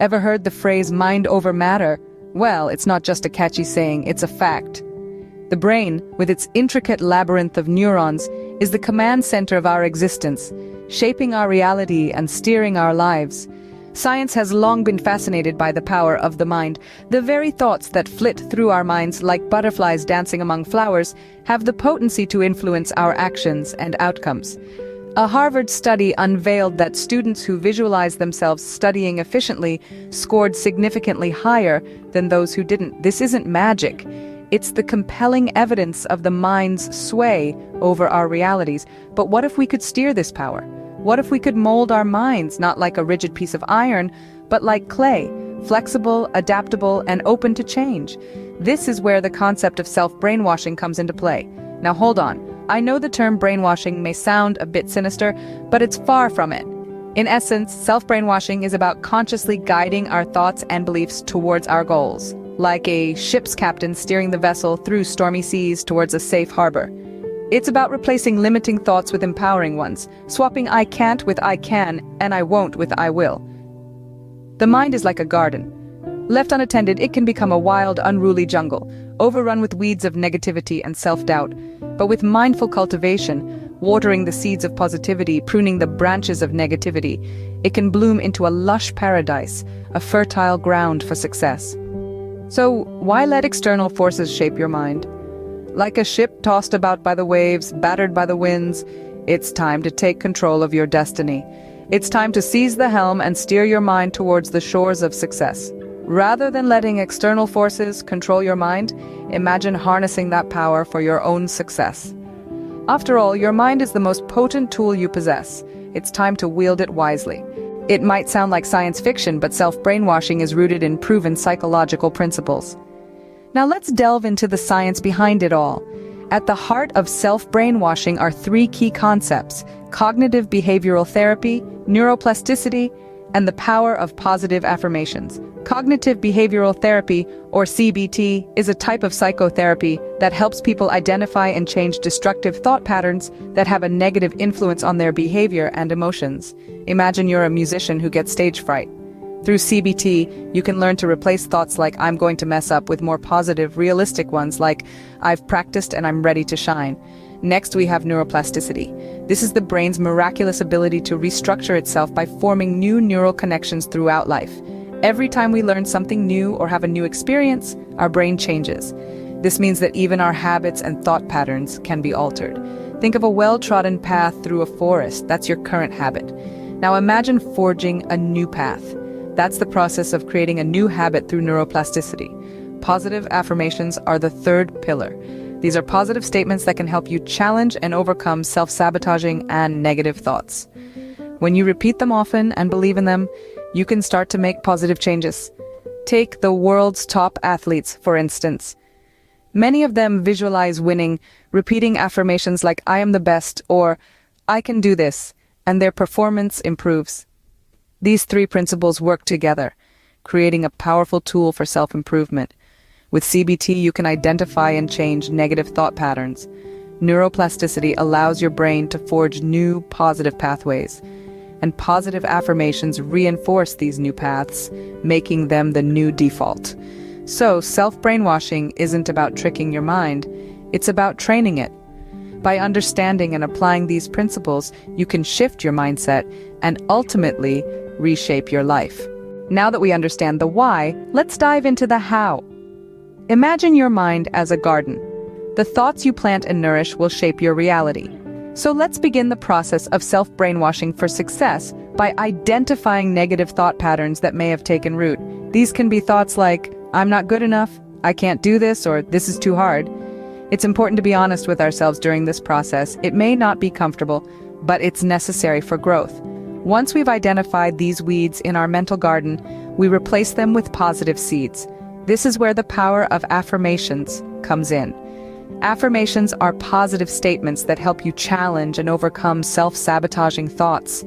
Ever heard the phrase mind over matter? Well, it's not just a catchy saying, it's a fact. The brain, with its intricate labyrinth of neurons, is the command center of our existence, shaping our reality and steering our lives. Science has long been fascinated by the power of the mind. The very thoughts that flit through our minds like butterflies dancing among flowers have the potency to influence our actions and outcomes. A Harvard study unveiled that students who visualized themselves studying efficiently scored significantly higher than those who didn't. This isn't magic. It's the compelling evidence of the mind's sway over our realities. But what if we could steer this power? What if we could mold our minds not like a rigid piece of iron, but like clay, flexible, adaptable, and open to change? This is where the concept of self-brainwashing comes into play. Now hold on. I know the term brainwashing may sound a bit sinister, but it's far from it. In essence, self-brainwashing is about consciously guiding our thoughts and beliefs towards our goals, like a ship's captain steering the vessel through stormy seas towards a safe harbor. It's about replacing limiting thoughts with empowering ones, swapping I can't with I can and I won't with I will. The mind is like a garden. Left unattended, it can become a wild, unruly jungle, overrun with weeds of negativity and self-doubt. But with mindful cultivation, watering the seeds of positivity, pruning the branches of negativity, it can bloom into a lush paradise, a fertile ground for success. So, why let external forces shape your mind? Like a ship tossed about by the waves, battered by the winds, it's time to take control of your destiny. It's time to seize the helm and steer your mind towards the shores of success. Rather than letting external forces control your mind, imagine harnessing that power for your own success. After all, your mind is the most potent tool you possess. It's time to wield it wisely. It might sound like science fiction, but self-brainwashing is rooted in proven psychological principles. Now let's delve into the science behind it all. At the heart of self-brainwashing are three key concepts: cognitive behavioral therapy, neuroplasticity, and the power of positive affirmations. Cognitive behavioral therapy, or CBT, is a type of psychotherapy that helps people identify and change destructive thought patterns that have a negative influence on their behavior and emotions. Imagine you're a musician who gets stage fright. Through CBT, you can learn to replace thoughts like "I'm going to mess up" with more positive, realistic ones like "I've practiced and I'm ready to shine." Next, we have neuroplasticity. This is the brain's miraculous ability to restructure itself by forming new neural connections throughout life. Every time we learn something new or have a new experience, our brain changes. This means that even our habits and thought patterns can be altered. Think of a well-trodden path through a forest. That's your current habit. Now imagine forging a new path. That's the process of creating a new habit through neuroplasticity. Positive affirmations are the third pillar. These are positive statements that can help you challenge and overcome self-sabotaging and negative thoughts. When you repeat them often and believe in them, you can start to make positive changes. Take the world's top athletes, for instance. Many of them visualize winning, repeating affirmations like "I am the best" or "I can do this," and their performance improves. These three principles work together, creating a powerful tool for self-improvement. With CBT, you can identify and change negative thought patterns. Neuroplasticity allows your brain to forge new positive pathways, and positive affirmations reinforce these new paths, making them the new default. So, self-brainwashing isn't about tricking your mind, it's about training it. By understanding and applying these principles, you can shift your mindset and ultimately reshape your life. Now that we understand the why, let's dive into the how. Imagine your mind as a garden. The thoughts you plant and nourish will shape your reality. So let's begin the process of self-brainwashing for success by identifying negative thought patterns that may have taken root. These can be thoughts like, "I'm not good enough," "I can't do this," or "this is too hard." It's important to be honest with ourselves during this process. It may not be comfortable, but it's necessary for growth. Once we've identified these weeds in our mental garden, we replace them with positive seeds. This is where the power of affirmations comes in. Affirmations are positive statements that help you challenge and overcome self-sabotaging thoughts.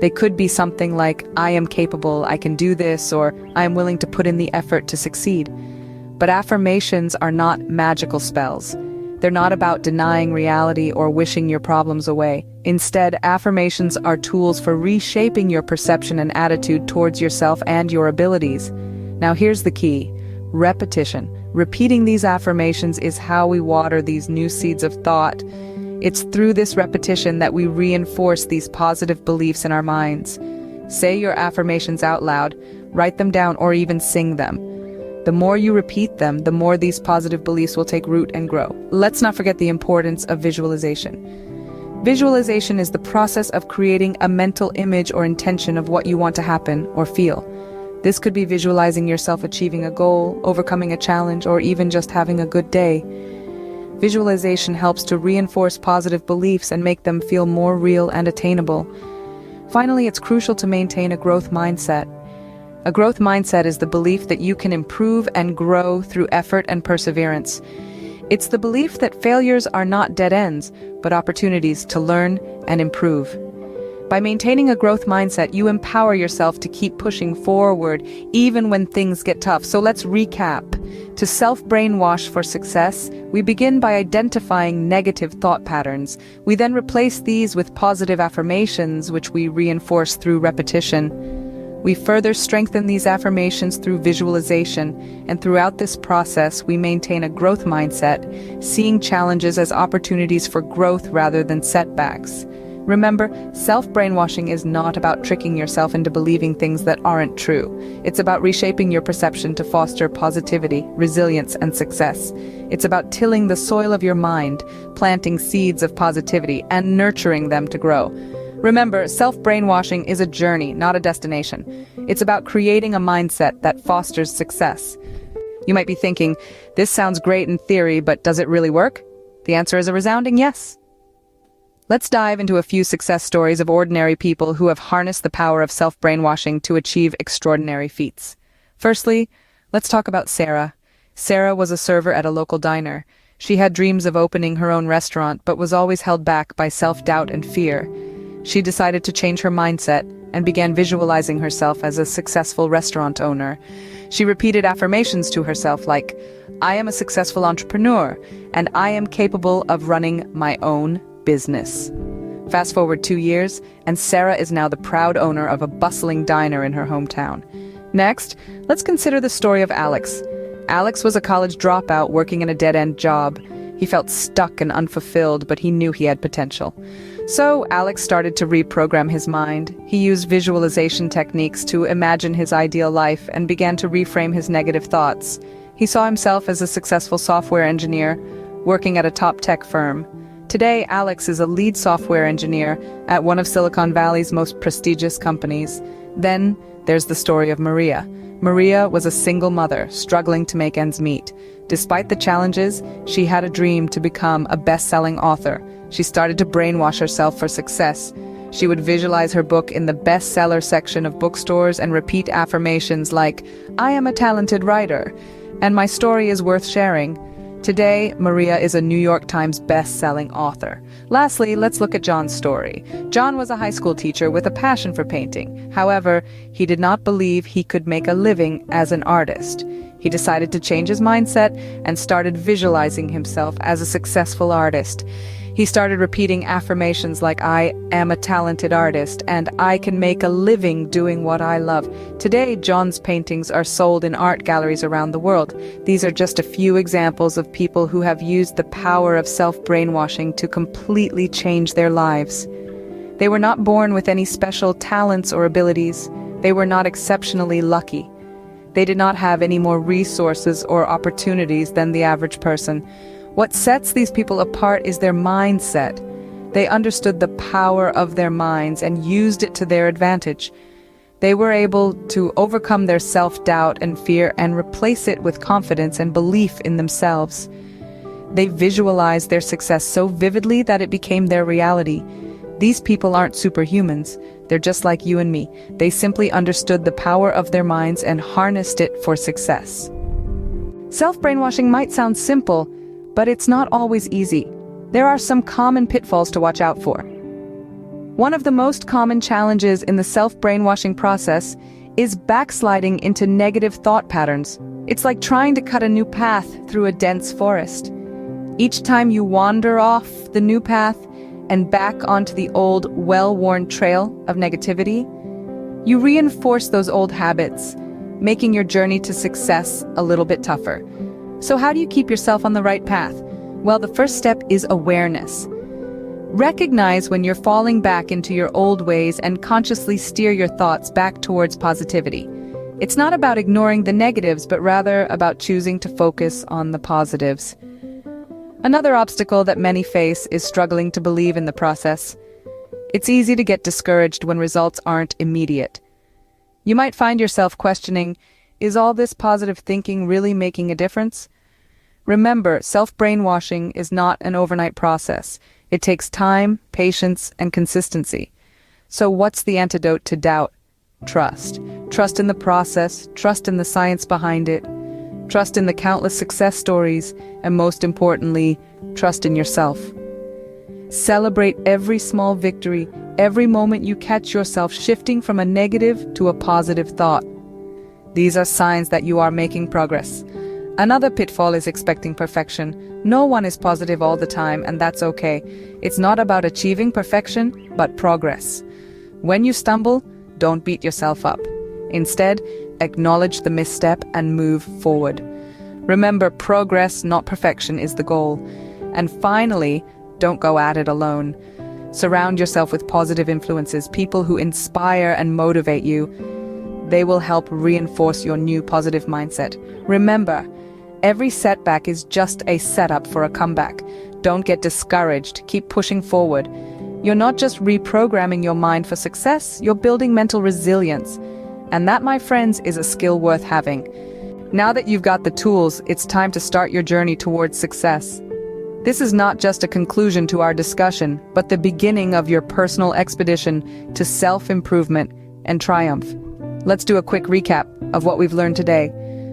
They could be something like, "I am capable, I can do this," or "I am willing to put in the effort to succeed." But affirmations are not magical spells. They're not about denying reality or wishing your problems away. Instead, affirmations are tools for reshaping your perception and attitude towards yourself and your abilities. Now here's the key: repetition. Repeating these affirmations is how we water these new seeds of thought. It's through this repetition that we reinforce these positive beliefs in our minds. Say your affirmations out loud, write them down, or even sing them. The more you repeat them, the more these positive beliefs will take root and grow. Let's not forget the importance of visualization. Visualization is the process of creating a mental image or intention of what you want to happen or feel. This could be visualizing yourself achieving a goal, overcoming a challenge, or even just having a good day. Visualization helps to reinforce positive beliefs and make them feel more real and attainable. Finally, it's crucial to maintain a growth mindset. A growth mindset is the belief that you can improve and grow through effort and perseverance. It's the belief that failures are not dead ends, but opportunities to learn and improve. By maintaining a growth mindset, you empower yourself to keep pushing forward even when things get tough. So let's recap. To self-brainwash for success, we begin by identifying negative thought patterns. We then replace these with positive affirmations, which we reinforce through repetition. We further strengthen these affirmations through visualization, and throughout this process, we maintain a growth mindset, seeing challenges as opportunities for growth rather than setbacks. Remember, self-brainwashing is not about tricking yourself into believing things that aren't true. It's about reshaping your perception to foster positivity, resilience, and success. It's about tilling the soil of your mind, planting seeds of positivity, and nurturing them to grow. Remember, self-brainwashing is a journey, not a destination. It's about creating a mindset that fosters success. You might be thinking, this sounds great in theory, but does it really work? The answer is a resounding yes. Let's dive into a few success stories of ordinary people who have harnessed the power of self-brainwashing to achieve extraordinary feats. Firstly, let's talk about Sarah. Sarah was a server at a local diner. She had dreams of opening her own restaurant, but was always held back by self-doubt and fear. She decided to change her mindset and began visualizing herself as a successful restaurant owner. She repeated affirmations to herself like, "I am a successful entrepreneur, and I am capable of running my own business." Fast forward 2 years, and Sarah is now the proud owner of a bustling diner in her hometown. Next, let's consider the story of Alex. Alex was a college dropout working in a dead-end job. He felt stuck and unfulfilled, but he knew he had potential. So Alex started to reprogram his mind. He used visualization techniques to imagine his ideal life and began to reframe his negative thoughts. He saw himself as a successful software engineer, working at a top tech firm. Today, Alex is a lead software engineer at one of Silicon Valley's most prestigious companies. Then, there's the story of Maria. Maria was a single mother, struggling to make ends meet. Despite the challenges, she had a dream to become a best-selling author. She started to brainwash herself for success. She would visualize her book in the bestseller section of bookstores and repeat affirmations like, "I am a talented writer," and "My story is worth sharing." Today, Maria is a New York Times best-selling author. Lastly, let's look at John's story. John was a high school teacher with a passion for painting. However, he did not believe he could make a living as an artist. He decided to change his mindset and started visualizing himself as a successful artist. He started repeating affirmations like, "I am a talented artist," and "I can make a living doing what I love." Today, John's paintings are sold in art galleries around the world. These are just a few examples of people who have used the power of self-brainwashing to completely change their lives. They were not born with any special talents or abilities. They were not exceptionally lucky. They did not have any more resources or opportunities than the average person. What sets these people apart is their mindset. They understood the power of their minds and used it to their advantage. They were able to overcome their self-doubt and fear and replace it with confidence and belief in themselves. They visualized their success so vividly that it became their reality. These people aren't superhumans. They're just like you and me. They simply understood the power of their minds and harnessed it for success. Self-brainwashing might sound simple, but it's not always easy. There are some common pitfalls to watch out for. One of the most common challenges in the self-brainwashing process is backsliding into negative thought patterns. It's like trying to cut a new path through a dense forest. Each time you wander off the new path and back onto the old, well-worn trail of negativity, you reinforce those old habits, making your journey to success a little bit tougher. So how do you keep yourself on the right path? Well, the first step is awareness. Recognize when you're falling back into your old ways and consciously steer your thoughts back towards positivity. It's not about ignoring the negatives, but rather about choosing to focus on the positives. Another obstacle that many face is struggling to believe in the process. It's easy to get discouraged when results aren't immediate. You might find yourself questioning, is all this positive thinking really making a difference? Remember, self-brainwashing is not an overnight process. It takes time, patience, and consistency. So what's the antidote to doubt? Trust. Trust in the process, trust in the science behind it, trust in the countless success stories, and most importantly, trust in yourself. Celebrate every small victory, every moment you catch yourself shifting from a negative to a positive thought. These are signs that you are making progress. Another pitfall is expecting perfection. No one is positive all the time, and that's okay. It's not about achieving perfection, but progress. When you stumble, don't beat yourself up. Instead, acknowledge the misstep and move forward. Remember, progress, not perfection, is the goal. And finally, don't go at it alone. Surround yourself with positive influences, people who inspire and motivate you. They will help reinforce your new positive mindset. Remember, every setback is just a setup for a comeback. Don't get discouraged. Keep pushing forward. You're not just reprogramming your mind for success, you're building mental resilience. And that, my friends, is a skill worth having. Now that you've got the tools, it's time to start your journey towards success. This is not just a conclusion to our discussion, but the beginning of your personal expedition to self-improvement and triumph. Let's do a quick recap of what we've learned today.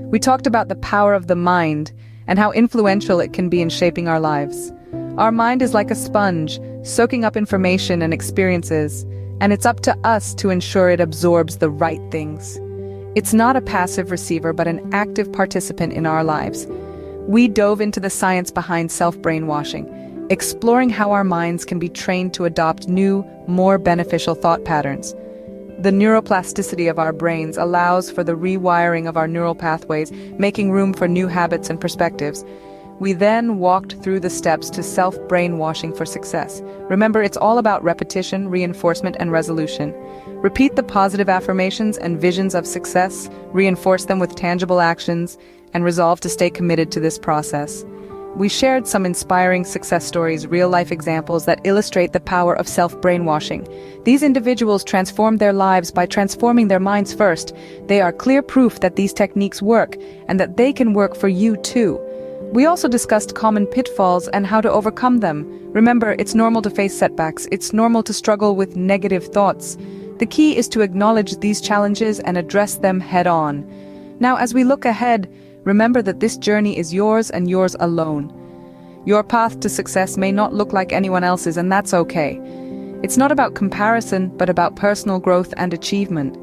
We talked about the power of the mind and how influential it can be in shaping our lives. Our mind is like a sponge, soaking up information and experiences, and it's up to us to ensure it absorbs the right things. It's not a passive receiver, but an active participant in our lives. We dove into the science behind self-brainwashing, exploring how our minds can be trained to adopt new, more beneficial thought patterns. The neuroplasticity of our brains allows for the rewiring of our neural pathways, making room for new habits and perspectives. We then walked through the steps to self-brainwashing for success. Remember, it's all about repetition, reinforcement, and resolution. Repeat the positive affirmations and visions of success, reinforce them with tangible actions, and resolve to stay committed to this process. We shared some inspiring success stories, real-life examples that illustrate the power of self-brainwashing. These individuals transformed their lives by transforming their minds first. They are clear proof that these techniques work, and that they can work for you too. We also discussed common pitfalls and how to overcome them. Remember, it's normal to face setbacks. It's normal to struggle with negative thoughts. The key is to acknowledge these challenges and address them head-on. Now, as we look ahead, remember that this journey is yours and yours alone. Your path to success may not look like anyone else's, and that's okay. It's not about comparison, but about personal growth and achievement.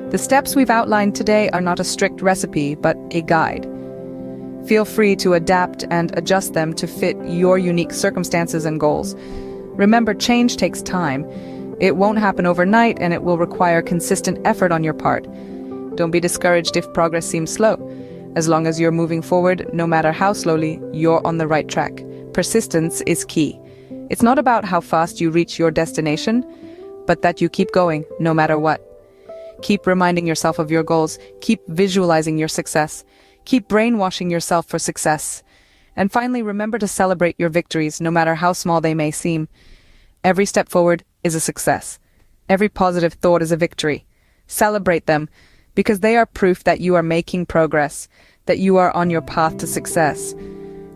The steps we've outlined today are not a strict recipe, but a guide. Feel free to adapt and adjust them to fit your unique circumstances and goals. Remember, change takes time. It won't happen overnight, and it will require consistent effort on your part. Don't be discouraged if progress seems slow. As long as you're moving forward, no matter how slowly, you're on the right track. Persistence is key. It's not about how fast you reach your destination, but that you keep going, no matter what. Keep reminding yourself of your goals. Keep visualizing your success. Keep brainwashing yourself for success. And finally, remember to celebrate your victories, no matter how small they may seem. Every step forward is a success. Every positive thought is a victory. Celebrate them, because they are proof that you are making progress, that you are on your path to success.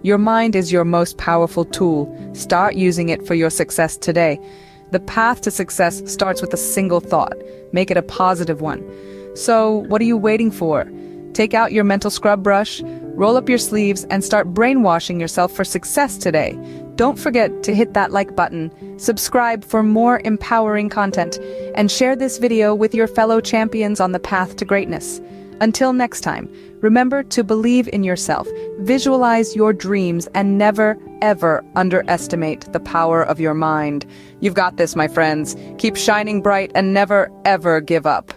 Your mind is your most powerful tool. Start using it for your success today. The path to success starts with a single thought. Make it a positive one. So, what are you waiting for? Take out your mental scrub brush, roll up your sleeves, and start brainwashing yourself for success today. Don't forget to hit that like button, subscribe for more empowering content, and share this video with your fellow champions on the path to greatness. Until next time, remember to believe in yourself, visualize your dreams, and never, ever underestimate the power of your mind. You've got this, my friends. Keep shining bright and never, ever give up.